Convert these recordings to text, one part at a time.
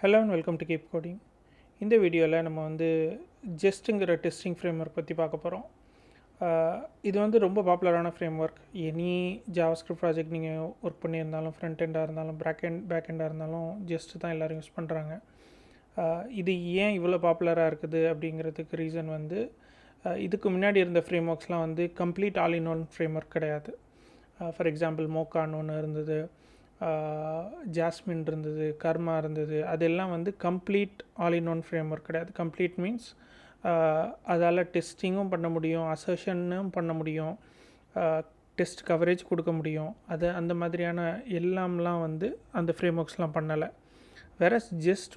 Hello and welcome to keep coding. இந்த வீடியோவில் நம்ம ஜஸ்ட்டுங்கிற டெஸ்டிங் ஃப்ரேம் ஒர்க் பற்றி பார்க்க போகிறோம். இது ரொம்ப பாப்புலரான frame work. Any JavaScript project நீங்கள் ஒர்க் பண்ணியிருந்தாலும், ஃப்ரண்ட் எண்டாக இருந்தாலும், பேக் எண்டாக இருந்தாலும் ஜஸ்ட் தான் எல்லோரும் யூஸ் பண்ணுறாங்க. இது ஏன் இவ்வளோ பாப்புலராக இருக்குது அப்படிங்கிறதுக்கு ரீசன் இதுக்கு முன்னாடி இருந்த ஃப்ரேம் ஒர்க்ஸ்லாம் complete all in one framework கிடையாது. ஃபார் எக்ஸாம்பிள் மோக்கான்னு ஒன்று இருந்தது, ஜாஸ்மின் இருந்தது, கர்மா இருந்தது. அதெல்லாம் complete all in one framework கிடையாது. கம்ப்ளீட் மீன்ஸ் அதால் டெஸ்டிங்கும் பண்ண முடியும், அசர்ஷனும் பண்ண முடியும், டெஸ்ட் கவரேஜ் கொடுக்க முடியும். அந்த மாதிரியான எல்லாம்லாம் அந்த ஃப்ரேம் ஒர்க்ஸ்லாம் பண்ணலை. வேற ஜஸ்ட்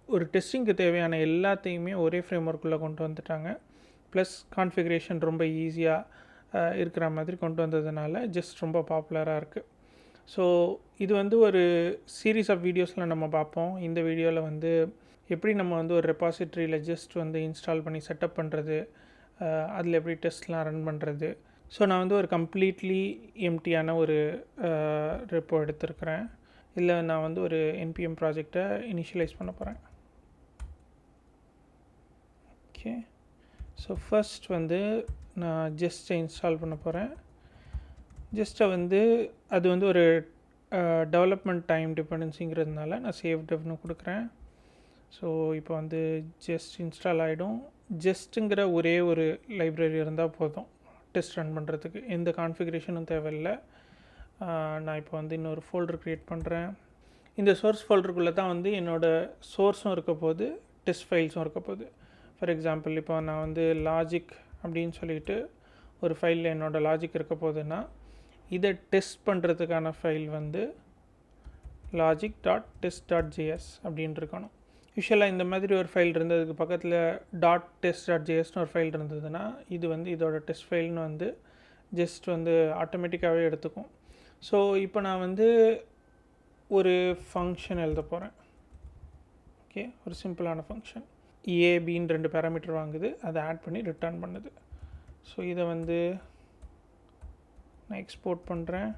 ஒரு டெஸ்டிங்க்கு தேவையான எல்லாத்தையுமே ஒரே ஃப்ரேம் ஒர்க்குள்ளே கொண்டு வந்துட்டாங்க. ப்ளஸ் கான்ஃபிகரேஷன் ரொம்ப ஈஸியாக இருக்கிற மாதிரி கொண்டு வந்ததுனால ஜஸ்ட் ரொம்ப பாப்புலராக இருக்குது. ஸோ இது ஒரு சீரீஸ் ஆஃப் வீடியோஸில் நம்ம பார்ப்போம். இந்த வீடியோவில் எப்படி நம்ம ஒரு ரெபாசிட்ரியில் ஜஸ்ட் இன்ஸ்டால் பண்ணி செட்டப் பண்ணுறது, அதில் எப்படி டெஸ்ட்லாம் ரன் பண்ணுறது. ஸோ நான் ஒரு கம்ப்ளீட்லி எம்டியான ஒரு ரெப்போ எடுத்திருக்கிறேன். இல்லை நான் ஒரு NPM ப்ராஜெக்டை இனிஷியலைஸ் பண்ண போகிறேன். ஓகே, ஸோ ஃபர்ஸ்ட் நான் ஜஸ்ட்டை இன்ஸ்டால் பண்ண போகிறேன். ஜஸ்ட்டை அது ஒரு டெவலப்மெண்ட் டைம் டிபெண்டன்சிங்கிறதுனால நான் சேவ் டெவ்னு கொடுக்குறேன். ஸோ இப்போ ஜஸ்ட் இன்ஸ்டால் ஆகிடும். ஜஸ்ட்டுங்கிற ஒரே ஒரு லைப்ரரி இருந்தால் போதும் டெஸ்ட் ரன் பண்ணுறதுக்கு. எந்த கான்ஃபிகரேஷனும் தேவையில்லை. நான் இப்போ இன்னொரு ஃபோல்டர் க்ரியேட் பண்ணுறேன். இந்த சோர்ஸ் ஃபோல்டருக்குள்ளே தான் என்னோடய சோர்ஸும் இருக்க போகுது, டெஸ்ட் ஃபைல்ஸும் இருக்க போகுது. ஃபார் எக்ஸாம்பிள் இப்போ நான் லாஜிக் அப்படின்னு சொல்லிட்டு ஒரு ஃபைலில் என்னோடய லாஜிக் இருக்க போகுதுன்னா, இதை டெஸ்ட் பண்ணுறதுக்கான ஃபைல் logic.test.js அப்படின்னு இருக்கணும். யூஷுவலாக இந்த மாதிரி ஒரு ஃபைல் இருந்ததுக்கு பக்கத்தில் .test.jsன்னு ஒரு ஃபைல் இருந்ததுன்னா இது இதோட டெஸ்ட் ஃபைல்னு ஜஸ்ட் ஆட்டோமேட்டிக்காகவே எடுத்துக்கும். ஸோ இப்போ நான் ஒரு ஃபங்க்ஷன் எழுத போகிறேன். ஓகே, ஒரு சிம்பிளான ஃபங்க்ஷன். ஏபின்னு 2 பேராமீட்டர் வாங்குது, அதை ஆட் பண்ணி ரிட்டர்ன் பண்ணுது. ஸோ இதை நான் எக்ஸ்போர்ட் பண்ணுறேன்.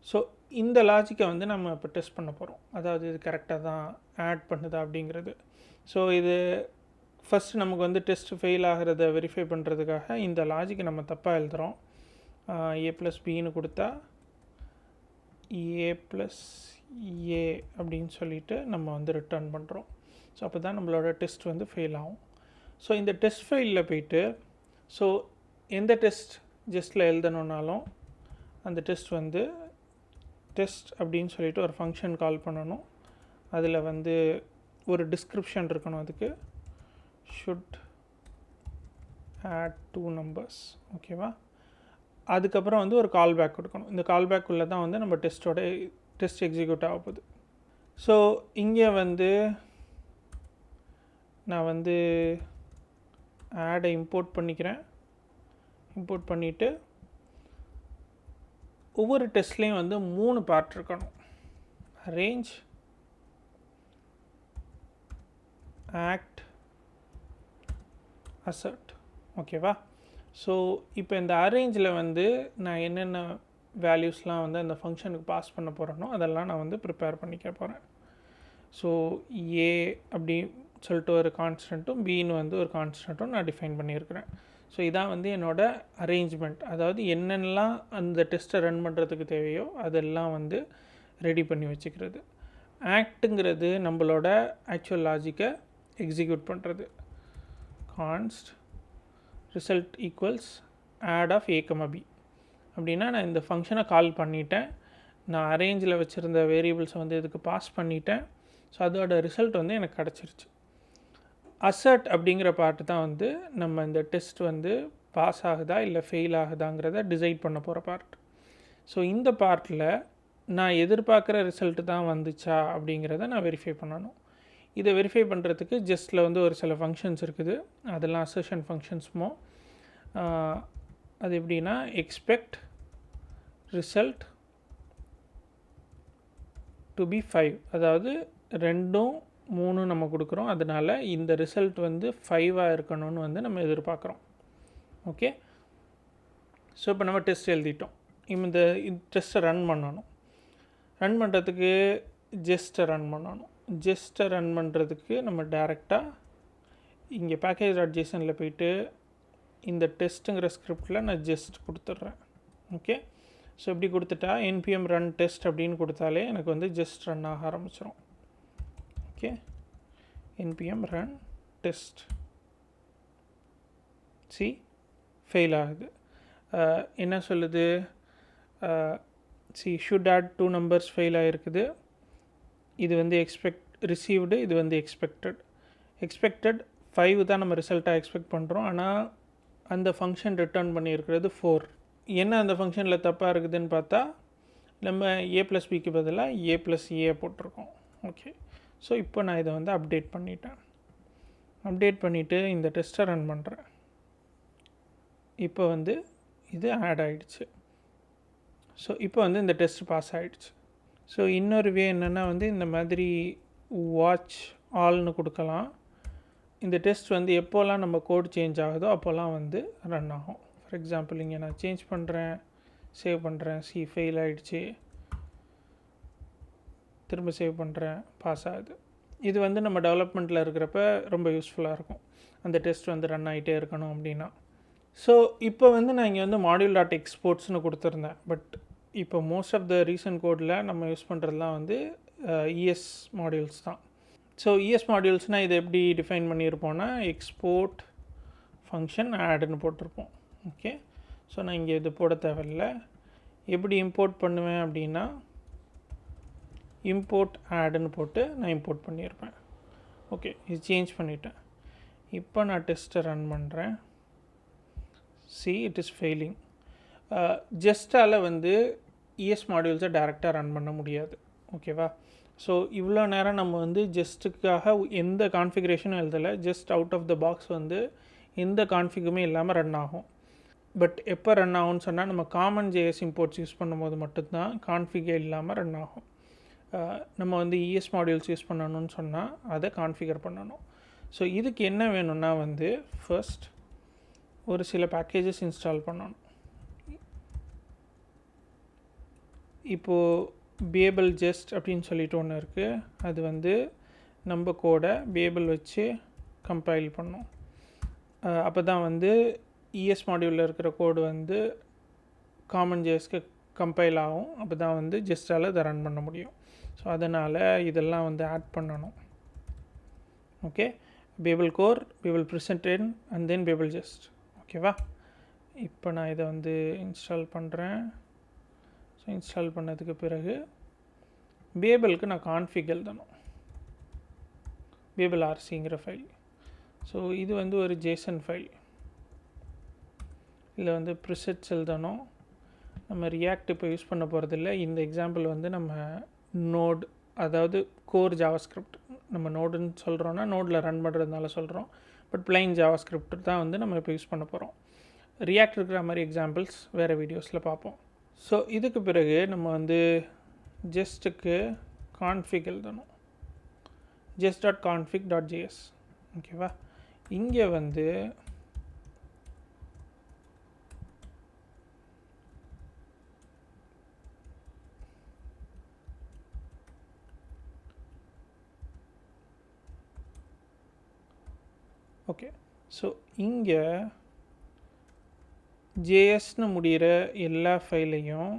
ஸோ இந்த லாஜிக்கை நம்ம இப்போ டெஸ்ட் பண்ண போகிறோம். அதாவது இது கரெக்டாக தான் ஆட் பண்ணுதா அப்படிங்கிறது. ஸோ இது ஃபஸ்ட்டு நமக்கு டெஸ்ட் ஃபெயில் ஆகிறத வெரிஃபை பண்ணுறதுக்காக இந்த லாஜிக்கை நம்ம தப்பாக எழுதுகிறோம். a+bன்னு கொடுத்தா a+a அப்படின்னு சொல்லிட்டு நம்ம ரிட்டர்ன் பண்ணுறோம். ஸோ அப்போ தான் நம்மளோட டெஸ்ட் ஃபெயில் ஆகும். ஸோ இந்த டெஸ்ட் ஃபைலில் போயிட்டு ஸோ எந்த டெஸ்ட் ஜஸ்ட்டில் எழுதணுன்னாலும் அந்த டெஸ்ட் டெஸ்ட் அப்படின்னு சொல்லிட்டு ஒரு ஃபங்க்ஷன் கால் பண்ணணும். அதில் ஒரு டிஸ்கிரிப்ஷன் இருக்கணும். அதுக்கு should add 2 numbers. ஓகேவா? அதுக்கப்புறம் ஒரு கால் பேக் கொடுக்கணும். இந்த கால் பேக்குள்ளே தான் நம்ம டெஸ்ட் எக்ஸிக்யூட் ஆக போகுது. ஸோ இங்கே நான் ஆடை இம்போர்ட் பண்ணிக்கிறேன். இம்போர்ட் பண்ணிவிட்டு ஒவ்வொரு டெஸ்ட்லேயும் 3 பார்ட் இருக்கணும். Arrange, act, assert. ஓகேவா? ஸோ இப்போ இந்த அரேஞ்சில் நான் என்னென்ன வேல்யூஸ்லாம் அந்த ஃபங்க்ஷனுக்கு பாஸ் பண்ண போகிறேனோ அதெல்லாம் நான் ப்ரிப்பேர் பண்ணிக்க போகிறேன். ஸோ ஏ அப்படி சொல்லிட்டு ஒரு கான்ஸ்டன்ட்டும், பின்னு ஒரு கான்ஸ்டன்ட்டும் நான் டிஃபைன் பண்ணியிருக்கிறேன். ஸோ இதான் என்னோடய அரேஞ்ச்மெண்ட். அதாவது என்னென்னலாம் அந்த டெஸ்ட்டை ரன் பண்ணுறதுக்கு தேவையோ அதெல்லாம் ரெடி பண்ணி வச்சுக்கிறது. ஆக்ட்டுங்கிறது நம்மளோட ஆக்சுவல் லாஜிக்கை எக்ஸிக்யூட் பண்ணுறது. Const result equals add of a, b அப்படின்னா நான் இந்த ஃபங்க்ஷனை கால் பண்ணிட்டேன். நான் அரேஞ்சில் வச்சுருந்த வேரியபிள்ஸை இதுக்கு பாஸ் பண்ணிட்டேன். ஸோ அதோட ரிசல்ட் எனக்கு கிடச்சிருச்சு. அசர்ட் அப்படிங்கிற பார்ட்டு தான் நம்ம இந்த டெஸ்ட் பாஸ் ஆகுதா இல்லை ஃபெயில் ஆகுதாங்கிறத டிசைட் பண்ண போகிற பார்ட். ஸோ இந்த பார்ட்டில் நான் எதிர்பார்க்குற ரிசல்ட்டு தான் வந்துச்சா அப்படிங்கிறத நான் வெரிஃபை பண்ணணும். இதை வெரிஃபை பண்ணுறதுக்கு ஜஸ்ட்டில் ஒரு சில ஃபங்க்ஷன்ஸ் இருக்குது. அதெல்லாம் அசர்ஷன் ஃபங்க்ஷன்ஸ்மோ. அது எப்படின்னா எக்ஸ்பெக்ட் ரிசல்ட் டு பி 5. அதாவது 2, 3 நம்ம கொடுக்குறோம். அதனால் இந்த ரிசல்ட் 5ஆக இருக்கணும்னு நம்ம எதிர்பார்க்குறோம். ஓகே, ஸோ இப்போ நம்ம டெஸ்ட் எழுதிட்டோம். இந்த டெஸ்ட்டை ரன் பண்ணணும். ரன் பண்ணுறதுக்கு ஜெஸ்ட்டை ரன் பண்ணணும். ஜெஸ்ட்டை ரன் பண்ணுறதுக்கு நம்ம டேரெக்டாக இங்கே package.jsonல் போயிட்டு இந்த டெஸ்ட்டுங்கிற ஸ்கிரிப்டில் நான் ஜெஸ்ட் கொடுத்துட்றேன். ஓகே, ஸோ இப்படி கொடுத்துட்டா npm ரன் டெஸ்ட் அப்படின்னு கொடுத்தாலே எனக்கு வந்து ஜெஸ்ட் ரன் ஆக ஆரம்பிச்சிடும். Okay, npm run test fail ஆகுது. என்ன சொல்லுது? ஷுட் ஆட் 2 நம்பர்ஸ் ஃபெயில் ஆகிருக்குது. இது வந்து ரிசீவ்டு, இது வந்து எக்ஸ்பெக்டட் 5 தான் நம்ம ரிசல்ட்டாக எக்ஸ்பெக்ட் பண்ணுறோம். ஆனால் அந்த ஃபங்க்ஷன் ரிட்டர்ன் பண்ணியிருக்கிறது 4. என்ன அந்த ஃபங்க்ஷனில் தப்பாக இருக்குதுன்னு பார்த்தா நம்ம a + bக்கு பதிலாக a + a போட்டிருக்கோம். ஓகே, ஸோ இப்போ நான் இதை வந்து அப்டேட் பண்ணிவிட்டு இந்த டெஸ்ட்டை ரன் பண்ணுறேன். இப்போ வந்து இது ஆட் ஆகிடுச்சு. ஸோ இப்போ வந்து இந்த டெஸ்ட் பாஸ் ஆகிடுச்சு. ஸோ இன்னொரு வே என்னென்னா வந்து இந்த மாதிரி வாட்ச் ஆல்னு கொடுக்கலாம். இந்த டெஸ்ட் வந்து எப்போல்லாம் நம்ம கோட் சேஞ்ச் ஆகுதோ அப்போல்லாம் வந்து ரன் ஆகும். ஃபார் எக்ஸாம்பிள் இங்கே நான் சேஞ்ச் பண்ணுறேன், சேவ் பண்ணுறேன், ஃபெயில் ஆகிடுச்சு, திரும்ப சேவ் பண்ணுறேன், பாஸ் ஆகுது. இது வந்து நம்ம டெவலப்மெண்ட்டில் இருக்கிறப்ப ரொம்ப யூஸ்ஃபுல்லாக இருக்கும். அந்த டெஸ்ட் வந்து ரன் ஆகிட்டே இருக்கணும் அப்படின்னா. ஸோ இப்போ வந்து நான் இங்கே வந்து module.exportsனு கொடுத்துருந்தேன். பட் இப்போ மோஸ்ட் ஆஃப் த ரீசன்ட் கோடில் நம்ம யூஸ் பண்ணுறதுலாம் வந்து ES மாடியூல்ஸ் தான். ஸோ ES மாடியூல்ஸ்னால் இதை எப்படி டிஃபைன் பண்ணியிருப்போன்னா எக்ஸ்போர்ட் ஃபங்க்ஷன் ஆடுன்னு போட்டிருப்போம். ஓகே, ஸோ நான் இங்கே இது போட தேவையில்லை. எப்படி இம்போர்ட் பண்ணுவேன் அப்படின்னா இம்போர்ட் ஆடுன்னு போட்டு நான் இம்போர்ட் பண்ணியிருப்பேன். ஓகே, இது சேஞ்ச் பண்ணிட்டேன். இப்போ நான் டெஸ்ட்டை ரன் பண்ணுறேன். It is failing. ஜஸ்ட்டால் வந்து ES மாடியூல்ஸை டேரெக்டாக ரன் பண்ண முடியாது. ஓகேவா? ஸோ இவ்வளோ நேரம் நம்ம வந்து ஜஸ்ட்டுக்காக எந்த கான்ஃபிகரேஷனும் எழுதலை. Just out of the box வந்து எந்த கான்ஃபிகுமே இல்லாமல் ரன் ஆகும். பட் எப்போ ரன் ஆகும்னு சொன்னால் நம்ம காமன் JS இம்போர்ட்ஸ் யூஸ் பண்ணும்போது மட்டும்தான் கான்ஃபிகே இல்லாமல் ரன் ஆகும். நம்ம வந்து ES மாடியூல்ஸ் யூஸ் பண்ணணும்னு சொன்னால் அதை கான்ஃபிகர் பண்ணணும். ஸோ இதுக்கு என்ன வேணும்னா வந்து ஃபர்ஸ்ட் ஒரு சில பேக்கேஜஸ் இன்ஸ்டால் பண்ணணும். இப்போது பேபிள் ஜெஸ்ட் அப்படின்னு சொல்லிட்டு ஒன்று இருக்குது. அது வந்து நம்ம கோடை பேபிள் வச்சு கம்பைல் பண்ணோம். அப்போ தான் வந்து ES மாடியூலில் இருக்கிற கோடு வந்து காமன் JSக்கு கம்பைல் ஆகும். அப்போ தான் வந்து ஜெஸ்ட்டால் அதை ரன் பண்ண முடியும். ஸோ அதனால் இதெல்லாம் வந்து ஆட் பண்ணணும். Okay, Babel core, Babel preset env and then Babel jest. ஓகேவா? இப்போ நான் இதை வந்து இன்ஸ்டால் பண்ணுறேன். ஸோ இன்ஸ்டால் பண்ணதுக்கு பிறகு பேபிளுக்கு நான் கான்ஃபிக் எழுதணும். Payable RCங்கிற file. ஸோ இது வந்து ஒரு JSON ஃபைல். இதில் வந்து ப்ரிசெட்ஸ் எழுதணும். நம்ம ரியாக்ட் இப்போ யூஸ் பண்ண போகிறதில்ல. இந்த எக்ஸாம்பிள் வந்து நம்ம நோட், அதாவது கோர் ஜாவாஸ்கிரிப்ட், நம்ம நோடுன்னு சொல்கிறோன்னா நோடில் ரன் பண்ணுறதுனால சொல்கிறோம். பட் பிளைன் ஜாவாஸ்கிரிப்ட் தான் வந்து நம்ம இப்போ யூஸ் பண்ண போகிறோம். ரியாக்ட் இருக்கிற மாதிரி எக்ஸாம்பிள்ஸ் வேறு வீடியோஸில் பார்ப்போம். ஸோ இதுக்கு பிறகு நம்ம வந்து ஜஸ்ட்டுக்கு கான்ஃபிக் எழுதணும். just.config.js. ஓகேவா? இங்கே வந்து ஓகே, ஸோ இங்கே ஜேஎஸ்னு முடிகிற எல்லா ஃபைலையும்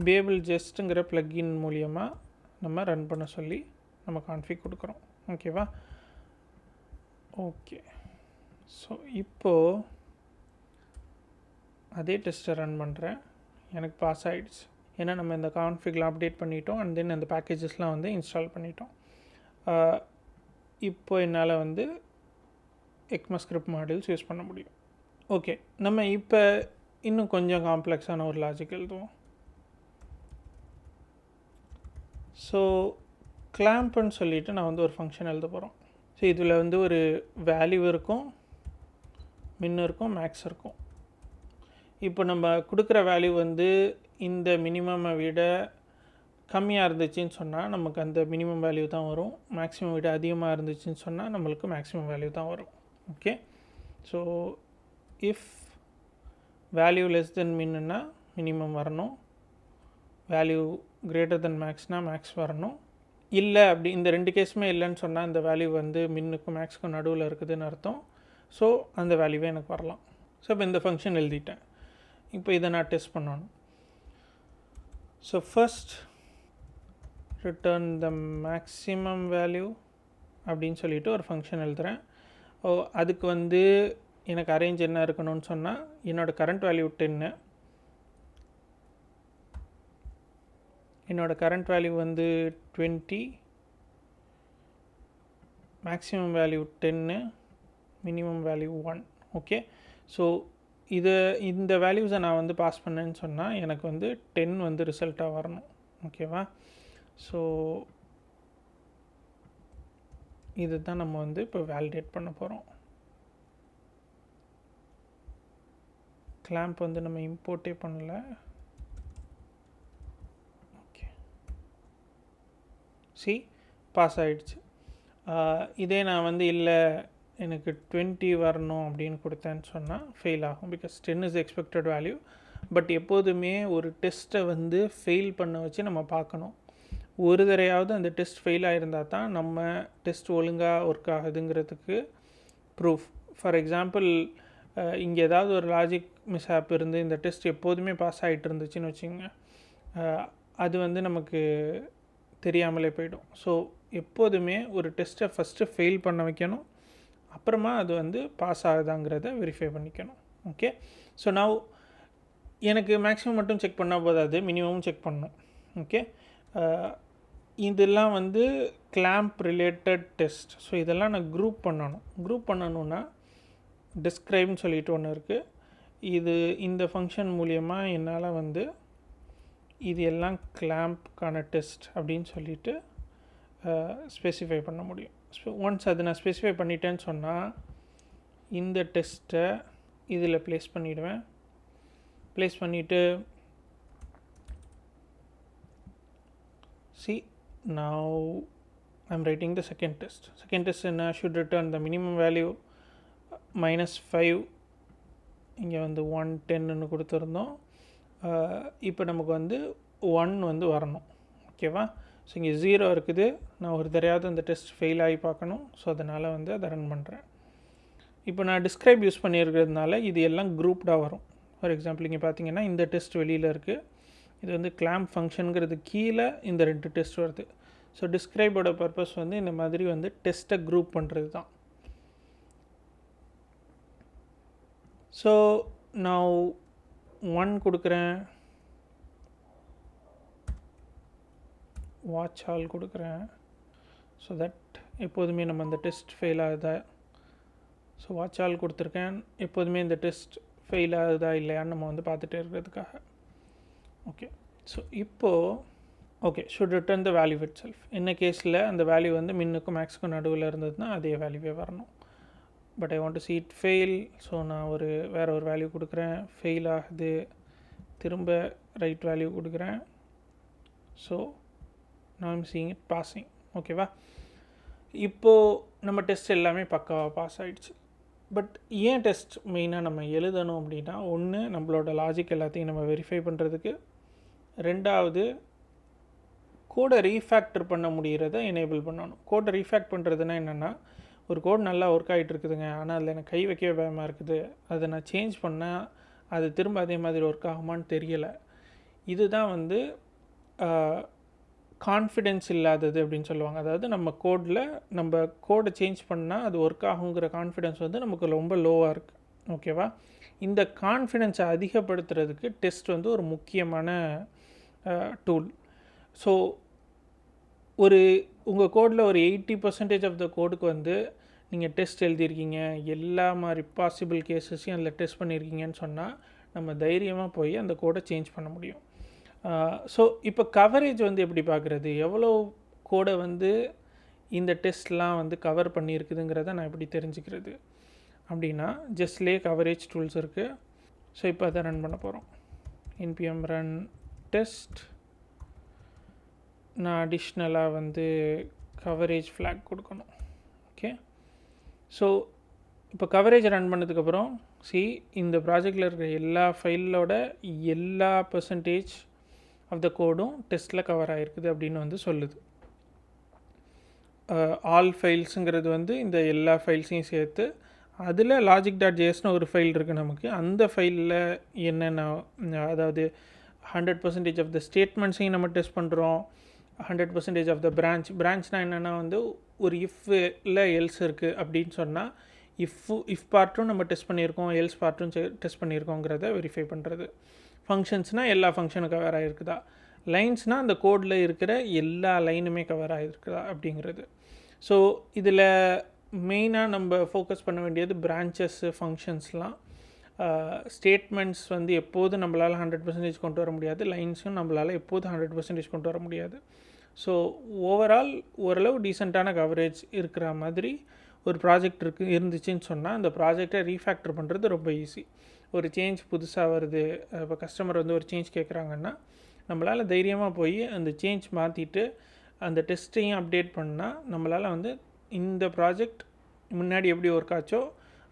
பேபிள் ஜெஸ்ட்டுங்கிற ப்ளக்கின் மூலியமாக நம்ம ரன் பண்ண சொல்லி நம்ம கான்ஃபிக் கொடுக்குறோம். ஓகேவா? ஓகே, ஸோ இப்போது அதே டெஸ்ட்டை ரன் பண்ணுறேன். எனக்கு பாஸ் ஆகிடுச்சு. ஏன்னா நம்ம இந்த கான்ஃபிக்லாம் அப்டேட் பண்ணிட்டோம் அண்ட் தென் அந்த பேக்கேஜஸ்லாம் வந்து இன்ஸ்டால் பண்ணிட்டோம். இப்போ என்னால் வந்து ECMAScript மாடியூல்ஸ் யூஸ் பண்ண முடியும். ஓகே, நம்ம இப்போ இன்னும் கொஞ்சம் காம்ப்ளெக்ஸான ஒரு லாஜிக் எழுதுவோம். ஸோ கிளாம்ப்னு சொல்லிவிட்டு நான் வந்து ஒரு ஃபங்க்ஷன் எழுத போகிறோம். ஸோ இதில் வந்து ஒரு வேல்யூ இருக்கும், மின் இருக்கும், மேக்ஸ் இருக்கும். இப்போ நம்ம கொடுக்குற வேல்யூ வந்து இந்த மினிமமை விட கம்மியாக இருந்துச்சுன்னு சொன்னால் நமக்கு அந்த மினிமம் வேல்யூ தான் வரும். மேக்ஸிமம் விட அதிகமாக இருந்துச்சுன்னு சொன்னால் நம்மளுக்கு மேக்ஸிமம் வேல்யூ தான் வரும். Okay, so if value less than மின்னுன்னா மினிமம் வரணும், வேல்யூ கிரேட்டர் தென் மேக்ஸ்னால் மேக்ஸ் வரணும். இல்லை அப்படி இந்த 2 கேஸுமே இல்லைன்னு சொன்னால் இந்த வேல்யூ வந்து மின்னுக்கும் மேக்ஸுக்கும் நடுவில் இருக்குதுன்னு அர்த்தம். ஸோ அந்த வேல்யூவே எனக்கு வரலாம். ஸோ இப்போ இந்த ஃபங்க்ஷன் எழுதிட்டேன். இப்போ இதை நான் டெஸ்ட் பண்ணணும். So first return the maximum value அப்படின்னு சொல்லிட்டு ஒரு ஃபங்க்ஷன் எழுதுகிறேன். அதுக்கு வந்து எனக்கு அரேஞ்ச் என்ன இருக்கணும்னு சொன்னால் என்னோடய கரண்ட் வேல்யூ 10, என்னோடய கரண்ட் வேல்யூ வந்து 20, maximum value 10, minimum value 1. Okay, so இந்த வேல்யூஸை நான் வந்து பாஸ் பண்ணேன்னு சொன்னால் எனக்கு வந்து 10 வந்து ரிசல்ட்டாக வரணும். ஓகேவா? ஸோ இது தான் நம்ம வந்து இப்போ வேலிடேட் பண்ண போகிறோம். கிளாம்ப் வந்து நம்ம இம்போர்ட்டே பண்ணல. ஓகே, பாஸ் ஆகிடுச்சு. இதே நான் வந்து இல்லை எனக்கு 20 வரணும் அப்படின்னு கொடுத்தேன்னு சொன்னால் ஃபெயில் ஆகும். Because 10 is expected value. But எப்போதுமே ஒரு டெஸ்ட்டை வந்து ஃபெயில் பண்ண வச்சு நம்ம பார்க்கணும். ஒரு தடையாவது அந்த டெஸ்ட் ஃபெயில் ஆகிருந்தால் தான் நம்ம டெஸ்ட் ஒழுங்காக ஒர்க் ஆகுதுங்கிறதுக்கு ப்ரூஃப். ஃபார் எக்ஸாம்பிள் இங்கே ஏதாவது ஒரு லாஜிக் மிஸ்ஹேப் இருந்து இந்த டெஸ்ட் எப்போதுமே பாஸ் ஆகிட்டு இருந்துச்சுன்னு வச்சுங்க, அது வந்து நமக்கு தெரியாமலே போயிடும். ஸோ எப்போதுமே ஒரு டெஸ்ட்டை ஃபஸ்ட்டு ஃபெயில் பண்ண வைக்கணும், அப்புறமா அது வந்து பாஸ் ஆகுதாங்கிறத வெரிஃபை பண்ணிக்கணும். ஓகே, ஸோ நான் எனக்கு மேக்ஸிமம் மட்டும் செக் பண்ணால் போதாது, மினிமமும் செக் பண்ணணும். ஓகே, இதெல்லாம் வந்து கிளாம்ப் ரிலேட்டட் டெஸ்ட். ஸோ இதெல்லாம் நான் குரூப் பண்ணணுன்னா டிஸ்கிரைப்னு சொல்லிட்டு ஒன்று இருக்குது. இந்த ஃபங்க்ஷன் மூலியமாக என்னால் வந்து இது எல்லாம் கிளாம்ப்கான டெஸ்ட் அப்படின்னு சொல்லிட்டு ஸ்பெசிஃபை பண்ண முடியும். ஒன்ஸ் அதை நான் ஸ்பெசிஃபை பண்ணிட்டேன்னு சொன்னால் இந்த டெஸ்ட்டை இதில் ப்ளேஸ் பண்ணிவிடுவேன். ப்ளேஸ் பண்ணிவிட்டு now I'm writing the second test. Second test should return the minimum value -5. இங்கே வந்து 110ன்னு கொடுத்துருந்தோம். இப்போ நமக்கு வந்து 1 வந்து வரணும். ஓகேவா? ஸோ இங்கே 0 இருக்குது. நான் ஒரு தடையாவது அந்த டெஸ்ட் ஃபெயில் ஆகி பார்க்கணும். ஸோ அதனால் வந்து அதை ரன் பண்ணுறேன். இப்போ நான் டிஸ்கிரைப் யூஸ் பண்ணியிருக்கிறதுனால இது எல்லாம் குரூப்டாக வரும். ஃபார் எக்ஸாம்பிள் இங்கே பார்த்தீங்கன்னா இந்த டெஸ்ட் வெளியில் இருக்குது. இது வந்து கிளாம்ப் ஃபங்க்ஷனுங்கிறது கீழே இந்த 2 டெஸ்ட் வருது. ஸோ டிஸ்கிரைபோட பர்பஸ் வந்து இந்த மாதிரி வந்து டெஸ்ட்டை குரூப் பண்ணுறது தான். ஸோ நான் 1 கொடுக்குறேன், வாட்ச் ஆல் கொடுக்குறேன். ஸோ தட் எப்போதுமே நம்ம அந்த டெஸ்ட் ஃபெயில் ஆகுதா, ஸோ வாட்ச் ஆல் கொடுத்துருக்கேன். எப்போதுமே இந்த டெஸ்ட் ஃபெயில் ஆகுதா இல்லையான்னு நம்ம வந்து பார்த்துட்டே இருக்கிறதுக்காக. ஓகே, ஸோ இப்போது should return the value it self. என்ன கேஸில் அந்த வேல்யூ வந்து மின்னுக்கும் மேக்ஸுக்கும் நடுவில் இருந்ததுன்னா அதே வேல்யூவே வரணும். But I want to see it fail. So நான் வேறு ஒரு வேல்யூ கொடுக்குறேன், ஃபெயில் ஆகுது, திரும்ப ரைட் வேல்யூ கொடுக்குறேன். ஸோ நான் ஐம் சீயிங் இட் பாஸிங். ஓகேவா? இப்போது நம்ம டெஸ்ட் எல்லாமே பக்காவாக பாஸ் ஆகிடுச்சு. பட் ஏன் டெஸ்ட் மெயினாக நம்ம எழுதணும் அப்படின்னா, ஒன்று நம்மளோட லாஜிக் எல்லாத்தையும் நம்ம வெரிஃபை பண்ணுறதுக்கு, ரெண்டாவது கோடை ரீஃபேக்டர் பண்ண முடிகிறத எனேபிள் பண்ணணும். கோடை ரீஃபேக்ட் பண்ணுறதுனா என்னென்னா, ஒரு கோட் நல்லா ஒர்க் ஆகிட்டு இருக்குதுங்க, ஆனால் அதில் எனக்கு கை வைக்கவே பயமாக இருக்குது, அதை நான் சேஞ்ச் பண்ணால் அது திரும்ப அதே மாதிரி ஒர்க் ஆகுமான்னு தெரியலை. இதுதான் வந்து கான்ஃபிடென்ஸ் இல்லாதது அப்படின்னு சொல்லுவாங்க. அதாவது நம்ம கோடை சேஞ்ச் பண்ணால் அது ஒர்க் ஆகுங்கிற கான்ஃபிடென்ஸ் வந்து நமக்கு ரொம்ப லோவாக இருக்குது. ஓகேவா? இந்த கான்ஃபிடென்ஸை அதிகப்படுத்துறதுக்கு டெஸ்ட் வந்து ஒரு முக்கியமான டூல். ஸோ உங்கள் கோடில் ஒரு 80% ஆஃப் த கோடுக்கு வந்து நீங்கள் டெஸ்ட் எழுதியிருக்கீங்க, எல்லா மாதிரி பாசிபிள் கேஸஸையும் அதில் டெஸ்ட் பண்ணியிருக்கீங்கன்னு சொன்னால் நம்ம தைரியமாக போய் அந்த கோடை சேஞ்ச் பண்ண முடியும். ஸோ இப்போ கவரேஜ் வந்து எப்படி பார்க்குறது, எவ்வளோ கோடை வந்து இந்த டெஸ்ட்லாம் வந்து கவர் பண்ணியிருக்குதுங்கிறத நான் எப்படி தெரிஞ்சுக்கிறது அப்படின்னா, ஜஸ்ட்லே கவரேஜ் டூல்ஸ் இருக்குது. ஸோ இப்போ அதை ரன் பண்ண போகிறோம். npm run test. நான் அடிஷ்னலாக வந்து கவரேஜ் ஃப்ளாக் கொடுக்கணும். ஓகே, ஸோ இப்போ கவரேஜ் ரன் பண்ணதுக்கப்புறம் இந்த ப்ராஜெக்டில் இருக்கிற எல்லா ஃபைலோட எல்லா பெர்சன்டேஜ் ஆஃப் த கோடும் டெஸ்ட்டில் கவர் ஆகிருக்குது அப்படின்னு வந்து சொல்லுது. ஆல் ஃபைல்ஸுங்கிறது வந்து இந்த எல்லா ஃபைல்ஸையும் சேர்த்து அதில் logic.jsனு ஒரு ஃபைல் இருக்குது நமக்கு. அந்த ஃபைலில் என்னென்ன, அதாவது 100% ஆஃப் த ஸ்டேட்மெண்ட்ஸையும் நம்ம டெஸ்ட் பண்ணுறோம், 100% ஆஃப் த பிரான்ச்னால் என்னென்னா வந்து ஒரு இஃப் இல்லை எல்ஸ் இருக்குது அப்படின்னு சொன்னால் இஃப் பார்ட்டும் நம்ம டெஸ்ட் பண்ணியிருக்கோம், எல்ஸ் பார்ட்டும் டெஸ்ட் பண்ணியிருக்கோங்கிறத வெரிஃபை பண்ணுறது. ஃபங்க்ஷன்ஸ்னால் எல்லா ஃபங்க்ஷனும் கவர் ஆகிருக்குதா, லைன்ஸ்னால் அந்த கோடில் இருக்கிற எல்லா லைனுமே கவர் ஆகிருக்குதா அப்படிங்கிறது. ஸோ இதில் மெயினாக நம்ம ஃபோக்கஸ் பண்ண வேண்டியது பிரான்ச்சஸ்ஸு, ஃபங்க்ஷன்ஸ்லாம். ஸ்டேட்மெண்ட்ஸ் வந்து எப்போதும் நம்மளால் 100% கொண்டு வர முடியாது, லைன்ஸும் நம்மளால் எப்போதும் 100% கொண்டு வர முடியாது. ஸோ ஓவரால் ஓரளவு டீசெண்டான கவரேஜ் இருக்கிற மாதிரி ஒரு ப்ராஜெக்ட் இருந்துச்சுன்னு சொன்னால் அந்த ப்ராஜெக்டை ரீஃபேக்டர் பண்ணுறது ரொம்ப ஈஸி. ஒரு சேஞ்ச் புதுசாக வருது, இப்போ கஸ்டமர் வந்து ஒரு சேஞ்ச் கேட்குறாங்கன்னா நம்மளால் தைரியமாக போய் அந்த சேஞ்ச் மாற்றிட்டு அந்த டெஸ்ட்டையும் அப்டேட் பண்ணால் நம்மளால் வந்து இந்த ப்ராஜெக்ட் முன்னாடி எப்படி ஒர்க் ஆச்சோ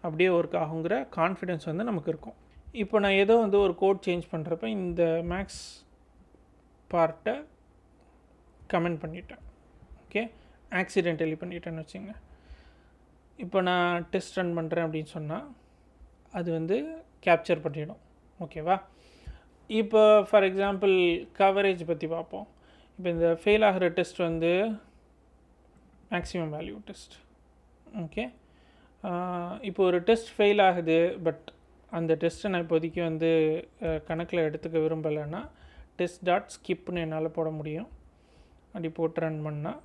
அப்படியே ஒர்க் ஆகுங்கிற கான்ஃபிடென்ஸ் வந்து நமக்கு இருக்கும். இப்போ நான் ஏதோ வந்து ஒரு கோட் சேஞ்ச் பண்ணுறப்ப இந்த மேக்ஸ் பார்ட்டை கமெண்ட் பண்ணிட்டேன், ஓகே, ஆக்சிடென்டலி பண்ணிட்டேன்னு வச்சுங்க. இப்போ நான் டெஸ்ட் ரன் பண்ணுறேன் அப்படின்னு சொன்னால் அது வந்து கேப்சர் பண்ணிடும், ஓகேவா. இப்போ ஃபார் எக்ஸாம்பிள் கவரேஜ் பற்றி பார்ப்போம். இப்போ இந்த ஃபெயில் ஆகிற டெஸ்ட் வந்து மேக்ஸிமம் வேல்யூ டெஸ்ட், ஓகே. இப்போ ஒரு டெஸ்ட் ஃபெயில் ஆகுது, பட் அந்த டெஸ்ட்டை நான் இப்போதைக்கு வந்து கணக்கில் எடுத்துக்க விரும்பலைன்னா test.skipனு என்னால் போட முடியும். அப்படி போட்டு ரன் பண்ணால்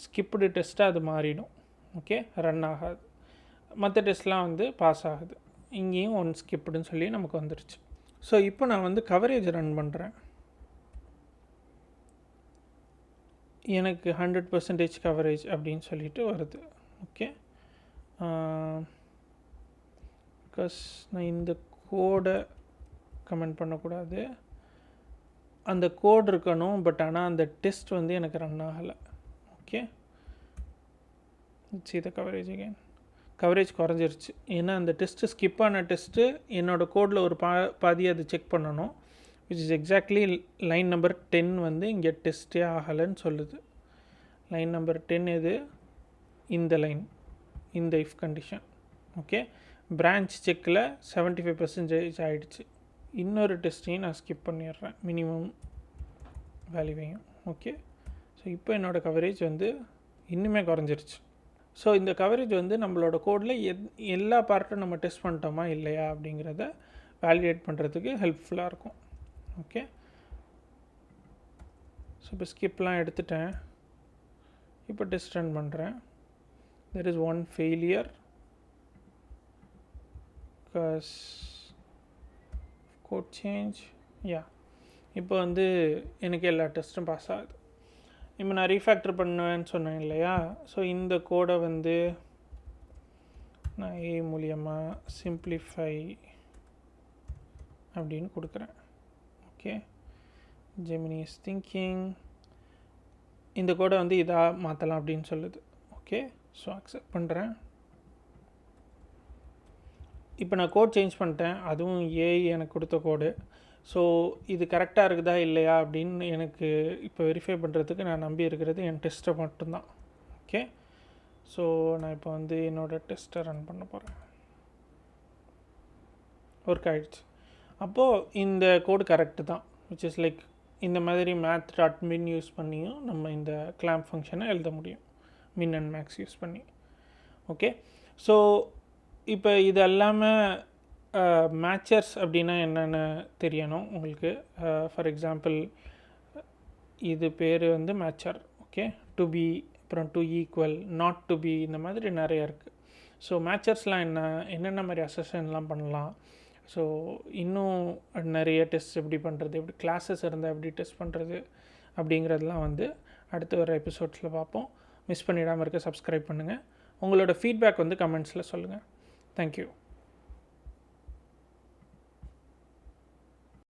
ஸ்கிப்டு டெஸ்ட்டாக அது மாறிடும், ஓகே, ரன் ஆகாது. மற்ற டெஸ்ட்லாம் வந்து பாஸ் ஆகுது. இங்கேயும் ஒன் ஸ்கிப்டுன்னு சொல்லி நமக்கு வந்துடுச்சு. ஸோ இப்போ நான் வந்து கவரேஜ் ரன் பண்ணுறேன், எனக்கு 100% கவரேஜ் அப்படின்னு சொல்லிட்டு வருது, ஓகே. பிகாஸ் நான் இந்த கோடை கமெண்ட் பண்ணக்கூடாது, அந்த கோட் இருக்கணும், பட் ஆனால் அந்த டெஸ்ட் வந்து எனக்கு ரன் ஆகலை, okay. see the coverage again, coverage குறைஞ்சிருச்சு. ஏன்னா அந்த டெஸ்ட்டு ஸ்கிப் ஆன டெஸ்ட்டு என்னோடய கோடில் ஒரு பாதி அது செக் பண்ணணும், which is exactly line number 10 வந்து இங்கே டெஸ்ட்டே ஆகலைன்னு சொல்லுது. லைன் நம்பர் 10 எது, இந்த லைன், இந்த இஃப் கண்டிஷன், ஓகே. பிரான்ச் செக்கில் 75% ஆகிடுச்சு. இன்னொரு டெஸ்ட்டையும் நான் ஸ்கிப் பண்ணிடுறேன், மினிமம் வேல்யூவையும், ஓகே. ஸோ இப்போ என்னோடய கவரேஜ் வந்து இன்னுமே குறைஞ்சிருச்சு. ஸோ இந்த கவரேஜ் வந்து நம்மளோட கோடில் எல்லா பார்ட்டும் நம்ம டெஸ்ட் பண்ணிட்டோமா இல்லையா அப்படிங்கிறத வேலிடேட் பண்ணுறதுக்கு ஹெல்ப்ஃபுல்லாக இருக்கும், ஓகே. ஸோ இப்போ ஸ்கிப்லாம் எடுத்துட்டேன், இப்போ டெஸ்ட் ரன் பண்ணுறேன். there is one failure because code change, இப்போ வந்து எனக்கு எல்லா டெஸ்ட்டும் பாஸ் ஆகுது. இப்போ நான் ரீஃபேக்டர் பண்ணுவேன்னு சொன்னேன் இல்லையா. ஸோ இந்த கோடை வந்து நான் ஏ மூலியமாக சிம்பிளிஃபை அப்படின்னு கொடுக்குறேன், ஓகே. ஜெமினி இஸ் திங்கிங், இந்த கோடை வந்து இதாக மாற்றலாம் அப்படின்னு சொல்லுது, ஓகே. ஸோ அக்செப்ட் பண்ணுறேன். இப்போ நான் கோட் சேஞ்ச் பண்ணிட்டேன், அதுவும் ஏஐ எனக்கு கொடுத்த கோடு. ஸோ இது கரெக்டாக இருக்குதா இல்லையா அப்படின்னு எனக்கு இப்போ வெரிஃபை பண்ணுறதுக்கு நான் நம்பி இருக்கிறது என் டெஸ்ட்டை மட்டும்தான், ஓகே. ஸோ நான் இப்போ வந்து என்னோடய டெஸ்ட்டை ரன் பண்ண போகிறேன். ஒர்க் ஆகிடுச்சு. அப்போது இந்த கோடு கரெக்டு தான், விச் இஸ் லைக் இந்த மாதிரி math.min யூஸ் பண்ணியும் நம்ம இந்த clamp ஃபங்க்ஷனை எழுத முடியும், min and max யூஸ் பண்ணி, ஓகே. ஸோ இப்போ இது எல்லாமே மேட்சர்ஸ் அப்படின்னா என்னென்னு தெரியணும் உங்களுக்கு. ஃபார் எக்ஸாம்பிள் இது பேர் வந்து மேட்சர், ஓகே. டு பி, அப்புறம் to equal, not to be, இந்த மாதிரி நிறையா இருக்குது. ஸோ மேட்சர்ஸ்லாம் என்னென்ன மாதிரி அசெஷன்லாம் பண்ணலாம், ஸோ இன்னும் நிறைய டெஸ்ட் எப்படி பண்ணுறது, எப்படி கிளாஸஸ் இருந்தால் எப்படி டெஸ்ட் பண்ணுறது அப்படிங்கிறதுலாம் வந்து அடுத்து வர எபிசோட்ஸில் பார்ப்போம். மிஸ் பண்ணிடாமல் இருக்க சப்ஸ்கிரைப் பண்ணுங்கள். உங்களோட ஃபீட்பேக் வந்து கமெண்ட்ஸில் சொல்லுங்கள். தேங்க்யூ.